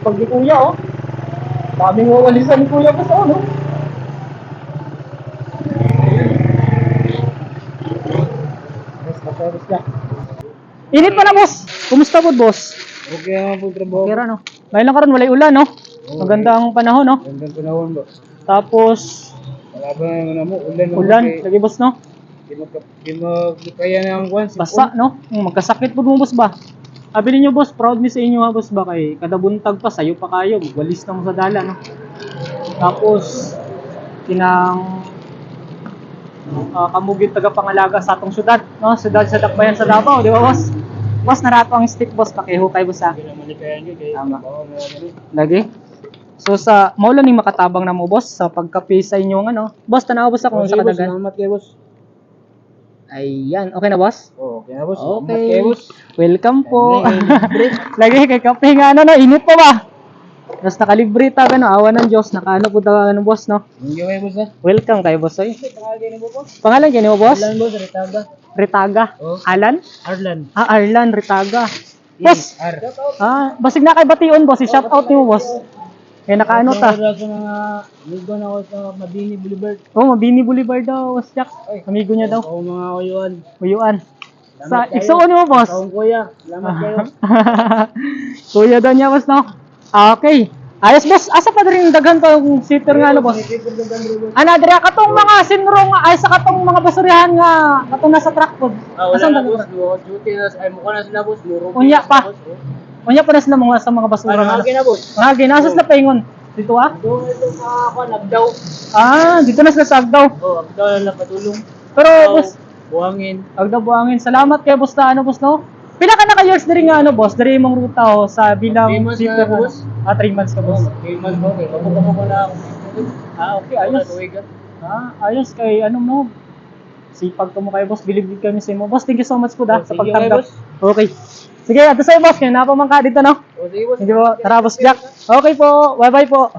Sipag ni Kuya, oh. Daming wawalisan ni Kuya boss, oh, no? Yes, boss ka. Init pa na, boss. Kumusta po, boss? Okay naman po trabaho. Okay ra, no? Ngayon lang karon walay ulan, no? Maganda ang panahon, no? Gandang panahon ba? Tapos, Wala ba naman mo? Ulan naman ulan. kay- Lagi, boss, no? Di magkaya na ang kwan. Basa, no? Magkasakit po mo, boss ba? Sabi ninyo, boss, proud me sa inyo, ha, boss ba? Kay kada buntag pa, sayo pa kayo. Walis na mo sa dala, no? Tapos, kinang kamugit tagapangalaga sa atong syudad, no? Syudad sa Dakbayan sa Davao, di ba, boss? Boss, narato ang stick, boss, pakihukay, boss, ha? Hindi naman likayan yun. Kaya Tama. trabaho mo naman yun. Lagi. So sa maulan ning makatabang na mo, boss, sa pagkape sa inyong ano. Boss, tanaw boss ako Sige, sa boss, kadagan. salamat kayo, boss. Ayan, okay na, boss? Oo, okay na, boss. Okay. Salamat kayo, boss. Welcome po. Libre. Lagi kay kape nga ano, no, init pa ba? Tapos nakalibre ta gano, awa ng Diyos, nakaano po ta ano, boss, no? Thank you, boss, ha? Welcome kayo, boss, oy. Pangalan kayo mo, boss? Pangalan niyo mo, boss? Arlan, boss, Retaga. Ritaga. Oh. Alan? Arlan. Arlan Ritaga. Boss, R. basig na kay bation, boss, i-shout out niyo, boss. Eh nakaano ta? Sa mga amigo na ako sa Mabini Boulevard. Oh, Mabini Boulevard daw, boss Jack. Amigo niya daw. Oo, mga kuyuan. Uyuan. Sa Salamat kayo. igsuon mo, boss. Taong kuya. Salamat kayo. Kuya daw niya, boss, no? Okay. Ayos, boss. Asa pa rin daghan pa yung sitter nga, ano, boss? Ana, dira katong mga sinrong, ay sa katong mga basurihan nga, katong nasa truck pod. Wala Asan na, ba- boss. Duty na. Ay, mukha na sila, boss. Muro. Unya pa. Unya pa na sila mga sa mga basura nga. Ano, na, boss. Mga ginasas na paingon. Dito, ah? Doon ito sa ako, nagdaw. Dito na sila sa Agdaw. Oo, nagdaw na patulong. Pero, boss, Buhangin. Agdaw buhangin. Salamat kay boss na, ano, boss, no? Pila ka naka-years na rin nga, ano, boss? Dari mong ruta, oh, sa bilang 3 months sitter, na, ano? boss. 3 months ka, boss. Okay, man, okay. Papupunta ko na ako. Okay, ayos. Ayos kay ano mo. Sipag ko mo kay boss, bilib kami sa imo. Boss, thank you so much po sa Sige, pagtanggap. boss. Okay. Sige, ato sa boss, kaya napamangka dito, no? O, sige, boss. Sige po, tara boss Jack. Okay po, bye-bye po.